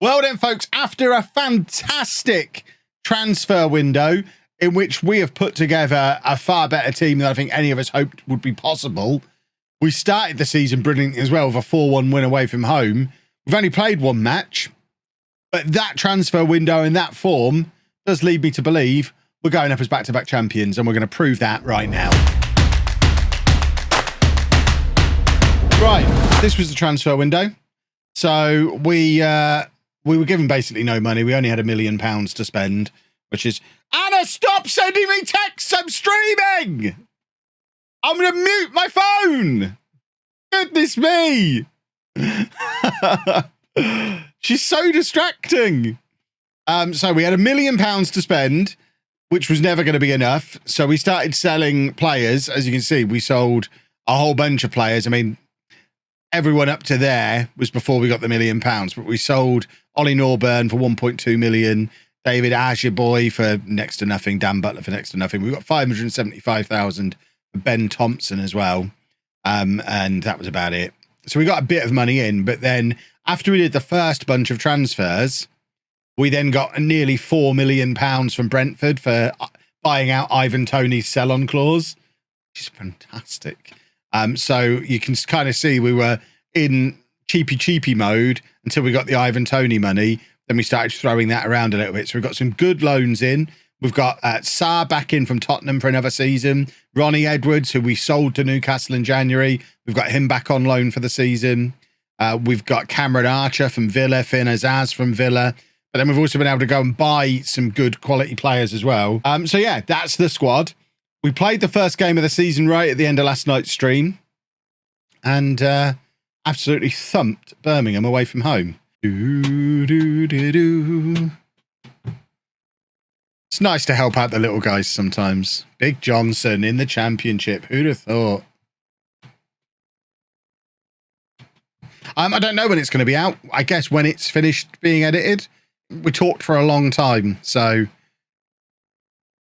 Well then, folks, after a fantastic transfer window in which we have put together a far better team than I think any of us hoped would be possible, we started the season brilliantly as well with a 4-1 win away from home. We've only played one match, but that transfer window in that form does lead me to believe we're going up as back-to-back champions, and we're going to prove that right now. Right, this was the transfer window. So we were given basically no money. We only had £1 million to spend, which is... Anna, stop sending me texts! I'm streaming! I'm going to mute my phone! Goodness me! She's so distracting. So we had £1 million to spend, which was never going to be enough. So we started selling players. As you can see, we sold a whole bunch of players. I mean, everyone up to there was before we got the £1 million, but we sold Ollie Norburn for 1.2 million, David Asherboy for next to nothing, Dan Butler for next to nothing. We got 575,000 for Ben Thompson as well. And that was about it. So we got a bit of money in, but then after we did the first bunch of transfers, we then got nearly £4 million from Brentford for buying out Ivan Toney's sell-on clause, which is fantastic. So you can kind of see we were in cheapy mode until we got the Ivan Toney money. Then we started throwing that around a little bit. So we've got some good loans in. We've got Sarr back in from Tottenham for another season. Ronnie Edwards, who we sold to Newcastle in January. We've got him back on loan for the season. We've got Cameron Archer from Villa, Finn Azaz from Villa. But then we've also been able to go and buy some good quality players as well. So yeah, that's the squad. We played the first game of the season right at the end of last night's stream. And absolutely thumped Birmingham away from home. It's nice to help out the little guys sometimes. Big Johnson in the championship. Who'd have thought? I don't know when it's going to be out. I guess when it's finished being edited. We talked for a long time, so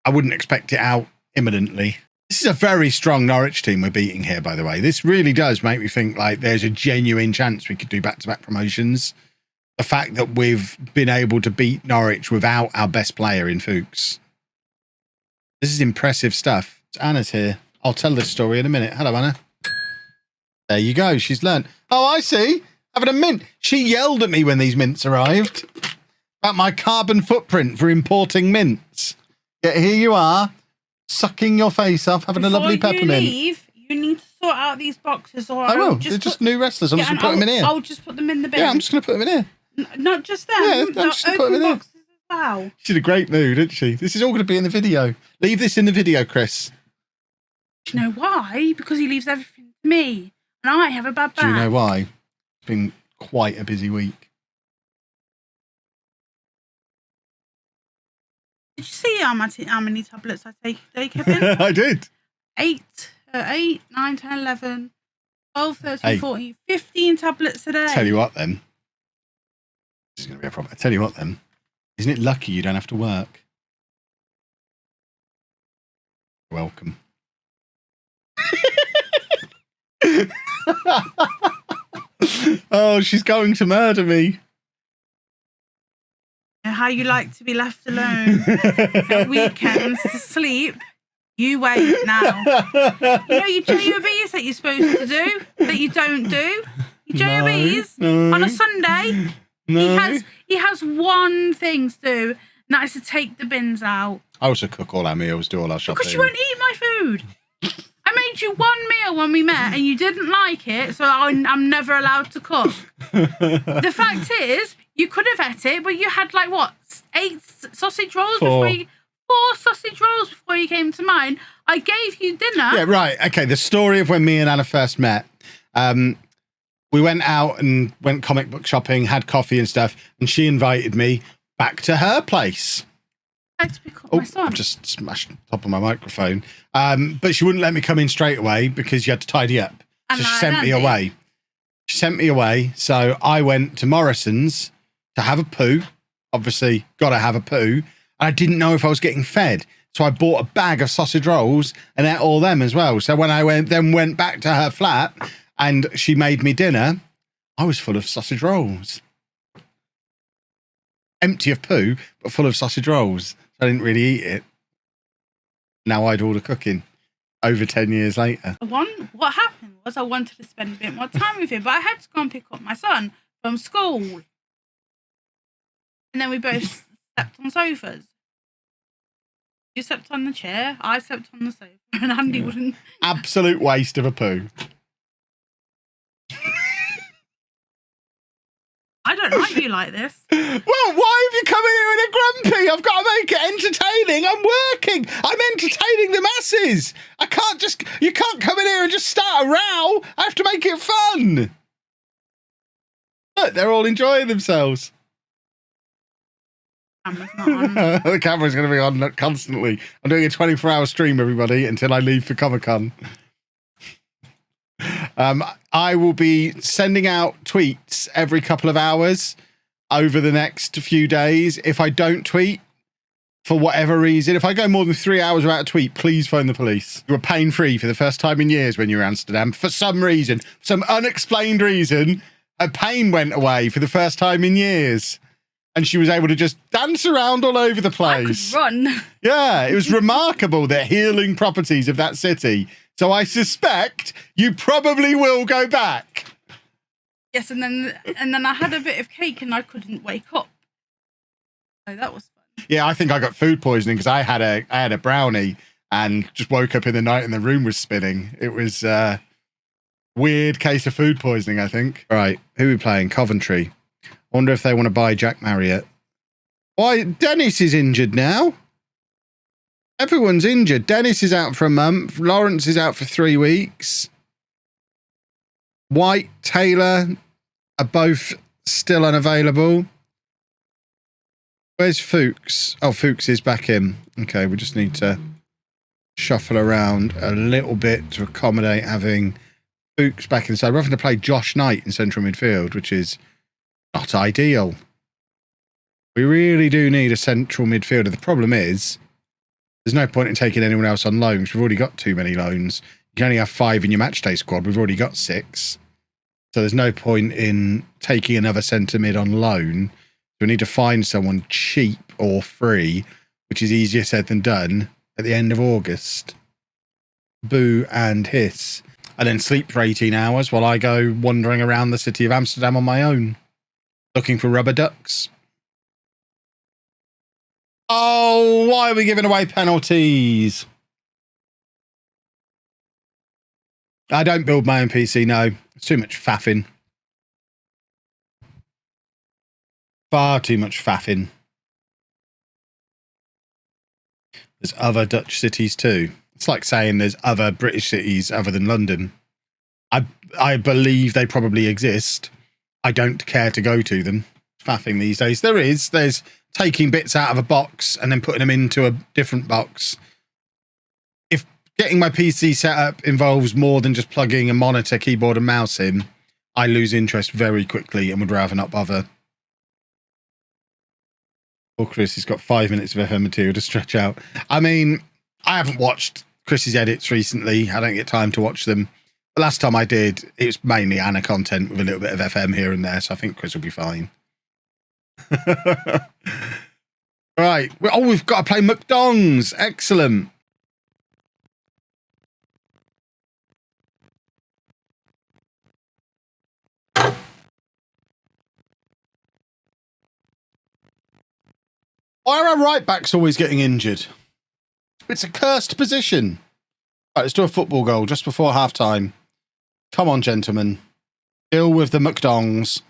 I wouldn't expect it out imminently. This is a very strong Norwich team we're beating here, by the way. This really does make me think like there's a genuine chance we could do back-to-back promotions. The fact that we've been able to beat Norwich without our best player in Fuchs. This is impressive stuff. Anna's here. I'll tell this story in a minute. Hello, Anna. There you go. She's learnt. Oh, I see. Having a mint. She yelled at me when these mints arrived about my carbon footprint for importing mints. Yet here you are, sucking your face off, having a lovely peppermint. Before you leave, you need to sort out these boxes. Or I will. They're just new wrestlers. I'm just going to put them in here. I'll just put them in the bin. Yeah, I'm just going to put them in here. Not just them. Yeah, I'm just going to put them in here. Boxes as well. She's in a great mood, isn't she? This is all going to be in the video. Leave this in the video, Chris. Do you know why? Because he leaves everything to me. And I have a bad back. Do you know why? It's been quite a busy week. Did you see how many tablets I take today, Kevin? I did. 8, 9, 10, 11, 12, 13, 14, 15 tablets a day. Tell you what, then. This is going to be a problem. I tell you what, then. Isn't it lucky you don't have to work? Welcome. Oh, she's going to murder me. How you like to be left alone at weekends to sleep. You wait now. You know your JOBs that you're supposed to do that you don't do. Your JOBs on a Sunday. No. He has one thing to do, and that is to take the bins out. I also cook all our meals, do all our shopping. Because you won't eat my food. I made you one meal when we met and you didn't like it, so I'm never allowed to cook. The fact is, you could have ate it, but you had like, what, 8 sausage rolls? 4 sausage rolls before you came to mine. I gave you dinner. Yeah, right. Okay, the story of when me and Anna first met. We went out and went comic book shopping, had coffee and stuff, and she invited me back to her place. My son. I've just smashed the top of my microphone. But she wouldn't let me come in straight away because you had to tidy up. So she sent me away. She sent me away. So I went to Morrison's to have a poo. Obviously, got to have a poo. And I didn't know if I was getting fed. So I bought a bag of sausage rolls and ate all them as well. So when I went back to her flat and she made me dinner, I was full of sausage rolls. empty of poo, but full of sausage rolls. I didn't really eat it. Now I do all the cooking over 10 years later. What happened was I wanted to spend a bit more time with him, but I had to go and pick up my son from school. And then we both slept on sofas. You slept on the chair, I slept on the sofa, and Andy wouldn't. Absolute waste of a poo. I don't like you like this. Well, why have you come in here in a grumpy? I've got to make it entertaining. I'm working. I'm entertaining the masses. You can't come in here and just start a row. I have to make it fun. Look, they're all enjoying themselves. Camera's not on. The camera's going to be on constantly. I'm doing a 24-hour stream, everybody, until I leave for Comic-Con. I will be sending out tweets every couple of hours over the next few days. If I don't tweet, for whatever reason, if I go more than 3 hours without a tweet, please phone the police. You were pain-free for the first time in years when you were in Amsterdam. For some reason, some unexplained reason, her pain went away for the first time in years. And she was able to just dance around all over the place. I could run. Yeah, it was remarkable, the healing properties of that city. So I suspect you probably will go back. Yes, and then I had a bit of cake and I couldn't wake up. So that was fun. Yeah, I think I got food poisoning because I had a brownie and just woke up in the night and the room was spinning. It was a weird case of food poisoning, I think. All right, who are we playing? Coventry. I wonder if they want to buy Jack Marriott. Why, Dennis is injured now. Everyone's injured. Dennis is out for a month. Lawrence is out for 3 weeks. White, Taylor are both still unavailable. Where's Fuchs? Oh, Fuchs is back in. Okay, we just need to shuffle around a little bit to accommodate having Fuchs back inside. We're having to play Josh Knight in central midfield, which is not ideal. We really do need a central midfielder. The problem is, there's no point in taking anyone else on loan because we've already got too many loans. You can only have 5 in your matchday squad. We've already got 6. So there's no point in taking another centre mid on loan. So we need to find someone cheap or free, which is easier said than done, at the end of August. Boo and hiss. And then sleep for 18 hours while I go wandering around the city of Amsterdam on my own, looking for rubber ducks. Oh, why are we giving away penalties? I don't build my own PC, no. It's too much faffing. Far too much faffing. There's other Dutch cities too. It's like saying there's other British cities other than London. I believe they probably exist. I don't care to go to them. Faffing these days. There's taking bits out of a box and then putting them into a different box. If getting my PC set up involves more than just plugging a monitor, keyboard and mouse in, I lose interest very quickly and would rather not bother. Or Chris has got 5 minutes of FM material to stretch out. I mean, I haven't watched Chris's edits recently. I don't get time to watch them. The last time I did, it was mainly Anna content with a little bit of FM here and there, so I think Chris will be fine. Right. Oh, we've got to play McDonald's. Excellent. Why are our right backs always getting injured? It's a cursed position. Right, let's do a football goal just before half time. Come on, gentlemen. Deal with the McDonald's.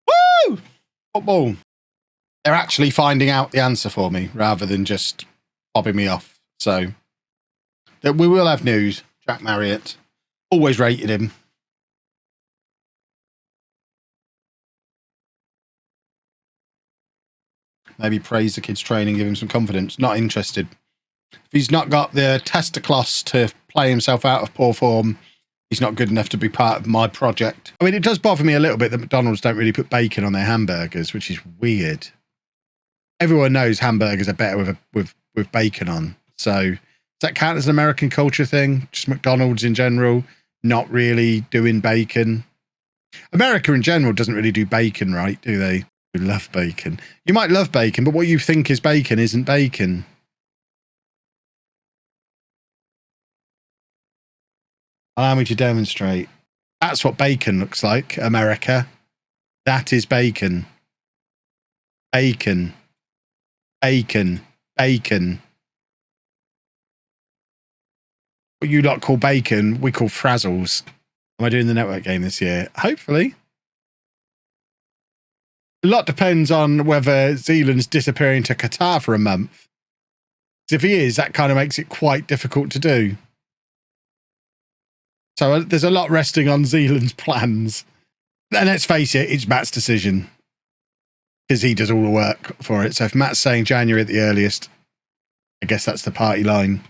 Woo! Football. They're actually finding out the answer for me rather than just bobbing me off. So we will have news. Jack Marriott. Always rated him. Maybe praise the kid's training, give him some confidence. Not interested. If he's not got the testicles to play himself out of poor form, he's not good enough to be part of my project. I mean, it does bother me a little bit that McDonald's don't really put bacon on their hamburgers, which is weird. Everyone knows hamburgers are better with bacon on. So that count as an American culture thing? Just McDonald's in general, not really doing bacon. America in general doesn't really do bacon, right? Do they? We love bacon. You might love bacon, but what you think is bacon isn't bacon. Allow me to demonstrate. That's what bacon looks like, America. That is bacon. Bacon. Bacon. Bacon. What you lot call bacon, we call frazzles. Am I doing the network game this year? Hopefully. A lot depends on whether Zealand's disappearing to Qatar for a month. If he is, that kind of makes it quite difficult to do. So there's a lot resting on Zealand's plans. And let's face it, it's Matt's decision. Because he does all the work for it. So if Matt's saying January at the earliest, I guess that's the party line.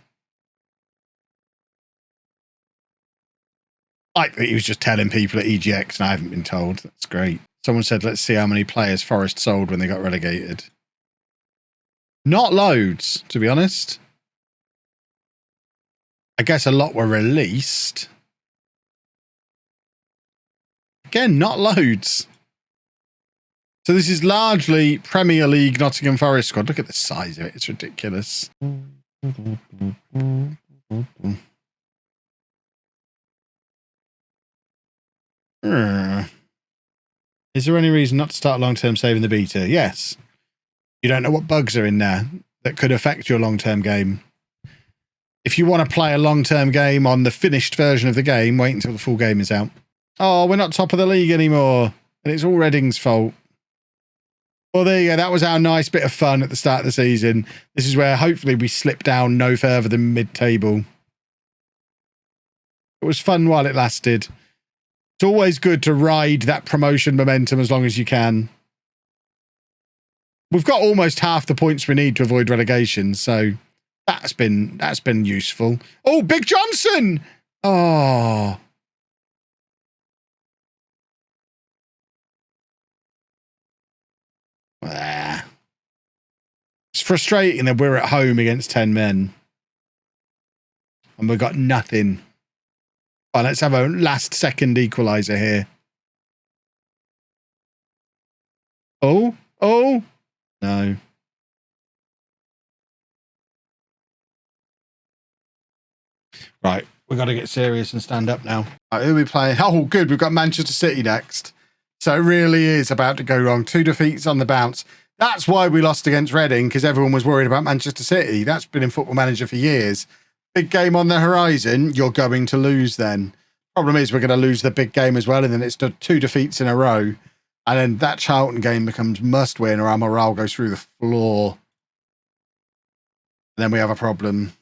Like that he was just telling people at EGX and I haven't been told. That's great. Someone said, let's see how many players Forest sold when they got relegated. Not loads, to be honest. I guess a lot were released. Again, not loads. So this is largely Premier League Nottingham Forest squad. Look at the size of it. It's ridiculous. Is there any reason not to start long-term saving the beta? Yes. You don't know what bugs are in there that could affect your long-term game. If you want to play a long-term game on the finished version of the game, wait until the full game is out. Oh, we're not top of the league anymore. And it's all Reading's fault. Well, there you go. That was our nice bit of fun at the start of the season. This is where hopefully we slip down no further than mid-table. It was fun while it lasted. It's always good to ride that promotion momentum as long as you can. We've got almost half the points we need to avoid relegation, so that's been useful. Oh, Big Johnson! Oh. It's frustrating that we're at home against 10 men. And we've got nothing. Oh, let's have a last second equaliser here. Oh, no. Right, we've got to get serious and stand up now. Right, who are we playing? Oh, good, we've got Manchester City next. So it really is about to go wrong. 2 defeats on the bounce. That's why we lost against Reading, because everyone was worried about Manchester City. That's been in Football Manager for years. Big game on the horizon, you're going to lose then. Problem is we're going to lose the big game as well, and then it's 2 defeats in a row. And then that Charlton game becomes must win or our morale goes through the floor. And then we have a problem.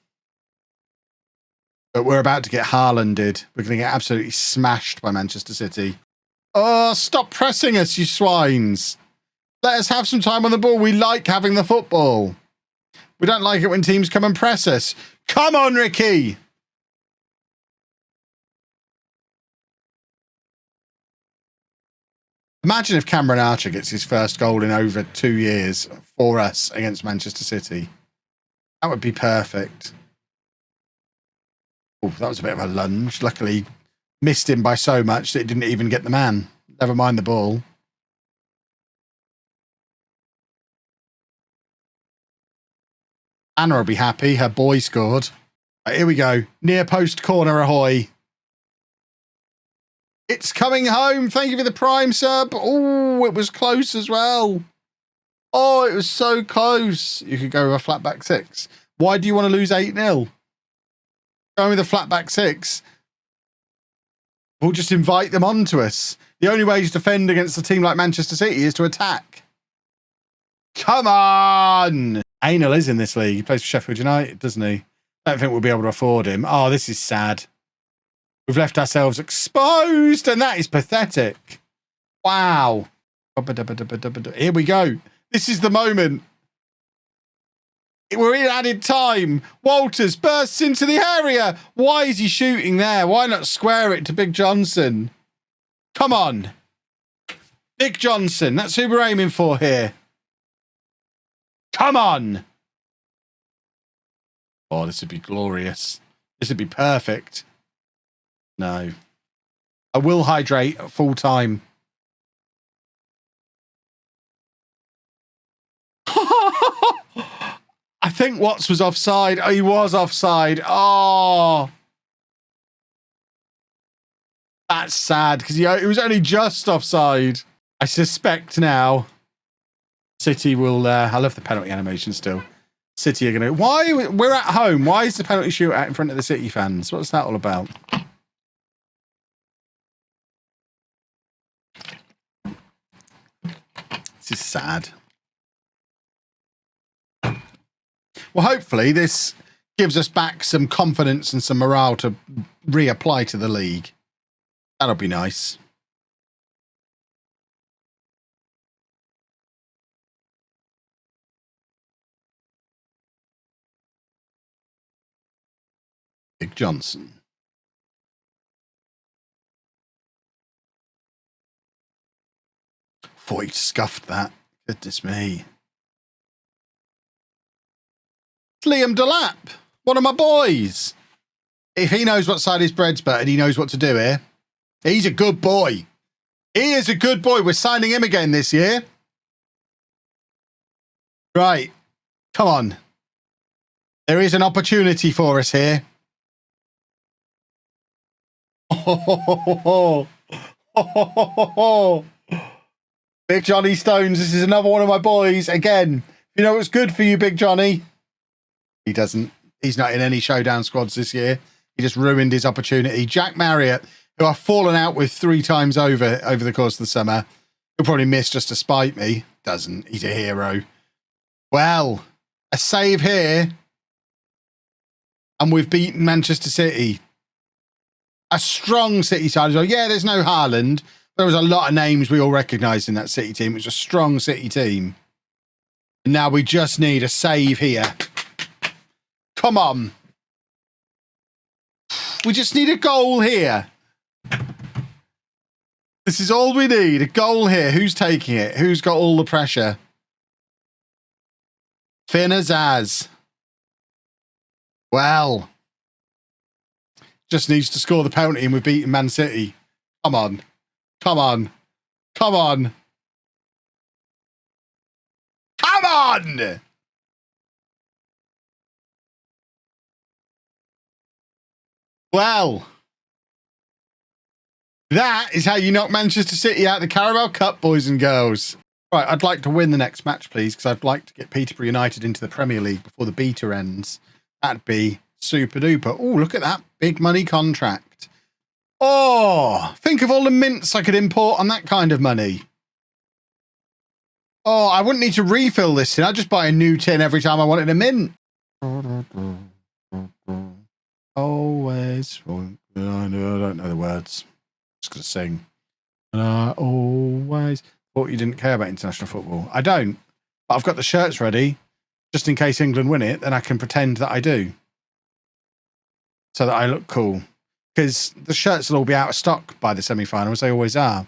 But we're about to get Haalanded. We're going to get absolutely smashed by Manchester City. Oh, stop pressing us, you swines. Let us have some time on the ball. We like having the football. We don't like it when teams come and press us. Come on, Ricky. Imagine if Cameron Archer gets his first goal in over 2 years for us against Manchester City. That would be perfect. Oh, that was a bit of a lunge. Luckily, missed him by so much that it didn't even get the man. Never mind the ball. Anna will be happy. Her boy scored. Right, here we go. Near post corner, ahoy. It's coming home. Thank you for the prime sub. Oh, it was close as well. Oh, it was so close. You could go with a flat back 6. Why do you want to lose 8-0? Going with a flat back 6. We'll just invite them onto us. The only way to defend against a team like Manchester City is to attack. Come on! Anal is in this league. He plays for Sheffield United, doesn't he? I don't think we'll be able to afford him. Oh, this is sad. We've left ourselves exposed, and that is pathetic. Wow. Here we go. This is the moment. We're in added time. Walters bursts into the area. Why is he shooting there? Why not square it to Big Johnson? Come on. Big Johnson. That's who we're aiming for here. Come on. Oh, this would be glorious. This would be perfect. No. I will hydrate at full time. I think Watts was offside. Oh, he was offside. Oh. That's sad because he was only just offside. I suspect now City will... I love the penalty animation still. City are going to... Why? We're at home. Why is the penalty shootout in front of the City fans? What's that all about? This is sad. Well, hopefully this gives us back some confidence and some morale to reapply to the league. That'll be nice. Big Johnson. Thought he scuffed that. Goodness me. It's Liam Delap, one of my boys. If he knows what side his bread's buttered, he knows what to do here. He's a good boy. He is a good boy. We're signing him again this year. Right. Come on. There is an opportunity for us here. Big Johnny Stones. This is another one of my boys. Again, you know what's good for you, Big Johnny? He doesn't. He's not in any showdown squads this year. He just ruined his opportunity. Jack Marriott, who I've fallen out with 3 times over the course of the summer. He'll probably miss just to spite me. Doesn't. He's a hero. Well, a save here. And we've beaten Manchester City. A strong City side as well. Yeah, there's no Haaland. There was a lot of names we all recognised in that City team. It was a strong City team. And now we just need a save here. Come on. We just need a goal here. This is all we need. A goal here. Who's taking it? Who's got all the pressure? Finn Azaz. Well. Just needs to score the penalty and we've beaten Man City. Come on. Come on. Come on. Come on! Well, that is how you knock Manchester City out of the Carabao Cup, boys and girls. Right, I'd like to win the next match, please, because I'd like to get Peterborough United into the Premier League before the beta ends. That'd be super duper. Oh, look at that big money contract. Oh, think of all the mints I could import on that kind of money. Oh, I wouldn't need to refill this tin. I'd just buy a new tin every time I wanted a mint. Always. I don't know the words. Just going to sing. And I always thought you didn't care about international football. I don't. But I've got the shirts ready. Just in case England win it, then I can pretend that I do. So that I look cool. Because the shirts will all be out of stock by the semi-finals. They always are.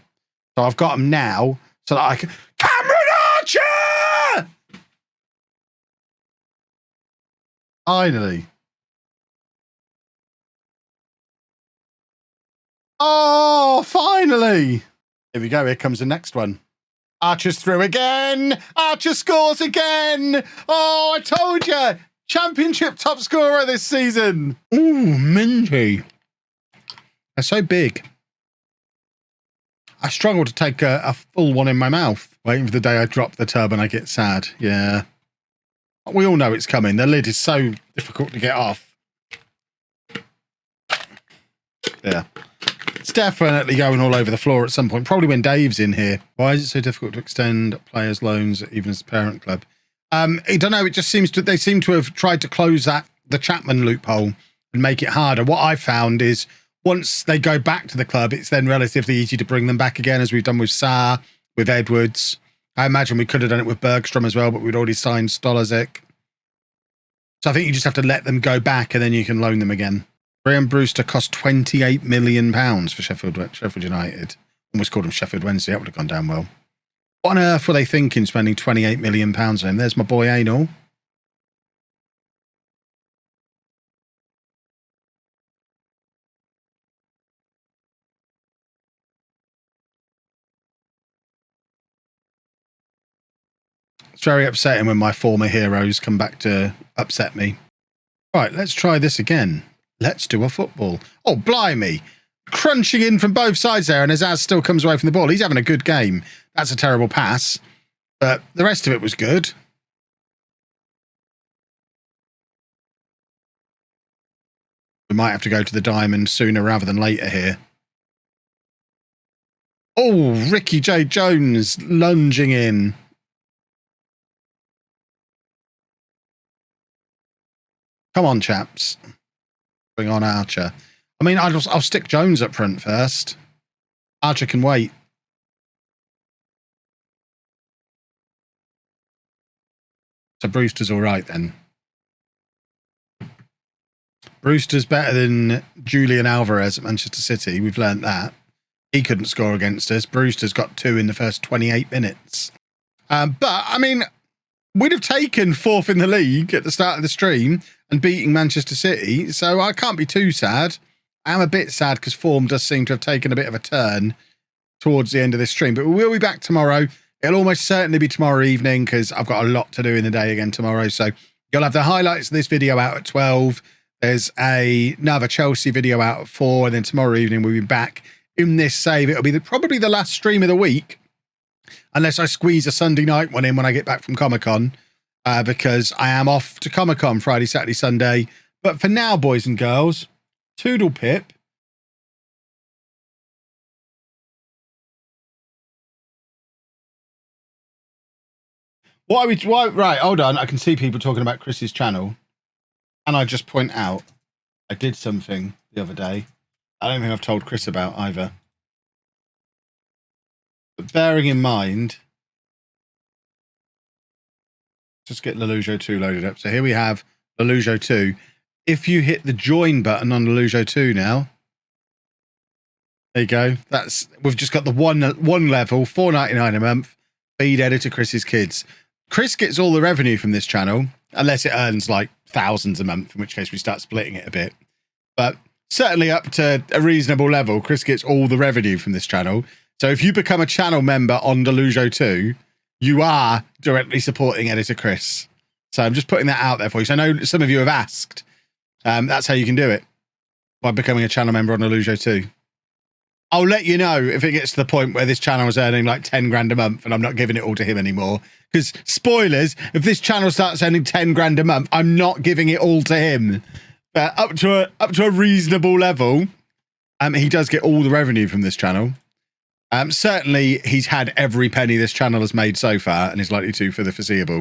So I've got them now so that I can... Cameron Archer! Finally. Oh, finally. Here we go. Here comes the next one. Archer's through again. Archer scores again. Oh, I told you. Championship top scorer this season. Ooh, minty. They're so big. I struggle to take a full one in my mouth. Waiting for the day I drop the tub and I get sad. Yeah. We all know it's coming. The lid is so difficult to get off. Yeah. It's definitely going all over the floor at some point. Probably when Dave's in here. Why is it so difficult to extend players' loans even as a parent club? I don't know. It just seems to... They seem to have tried to close the Chapman loophole and make it harder. What I've found is once they go back to the club, it's then relatively easy to bring them back again, as we've done with Sarr, with Edwards. I imagine we could have done it with Bergstrom as well, but we'd already signed Stolazic. So I think you just have to let them go back and then you can loan them again. Graham Brewster cost £28 million for Sheffield United. Almost called him Sheffield Wednesday. That would have gone down well. What on earth were they thinking spending £28 million on him? There's my boy Anal. It's very upsetting when my former heroes come back to upset me. Right, let's try this again. Let's do a football. Oh, blimey. Crunching in from both sides there, and Azaz still comes away from the ball. He's having a good game. That's a terrible pass, but the rest of it was good. We might have to go to the diamond sooner rather than later here. Oh, Ricky J. Jones lunging in. Come on, chaps. Bring on Archer. I mean, I'll stick Jones up front first. Archer can wait. So Brewster's all right then. Brewster's better than Julian Alvarez at Manchester City. We've learnt that. He couldn't score against us. Brewster's got 2 in the first 28 minutes. But, I mean, we'd have taken 4th in the league at the start of the stream and beating Manchester City, so I can't be too sad. I am a bit sad because form does seem to have taken a bit of a turn towards the end of this stream, but we will be back tomorrow. It'll almost certainly be tomorrow evening because I've got a lot to do in the day again tomorrow, so you'll have the highlights of this video out at 12. There's another Chelsea video out at 4, and then tomorrow evening we'll be back in this save. It'll be probably the last stream of the week, unless I squeeze a Sunday night one in when I get back from Comic-Con, because I am off to Comic-Con Friday, Saturday, Sunday. But for now, boys and girls, Toodle Pip. Right, hold on. I can see people talking about Chris's channel. And I just point out, I did something the other day I don't think I've told Chris about either. But bearing in mind, just get LOLLUJO 2 loaded up. So here we have LOLLUJO 2. If you hit the join button on LOLLUJO 2 now, there you go. We've just got the one level, $4.99 a month, feed editor Chris's kids. Chris gets all the revenue from this channel, unless it earns like thousands a month, in which case we start splitting it a bit. But certainly up to a reasonable level, Chris gets all the revenue from this channel. So if you become a channel member on LOLLUJO 2, you are directly supporting editor Chris. So I'm just putting that out there for you. So I know some of you have asked. That's how you can do it, by becoming a channel member on LOLLUJO 2. I'll let you know if it gets to the point where this channel is earning like 10 grand a month and I'm not giving it all to him anymore. Because, spoilers, if this channel starts earning 10 grand a month, I'm not giving it all to him. But up to a reasonable level, he does get all the revenue from this channel. Certainly, he's had every penny this channel has made so far and is likely to for the foreseeable.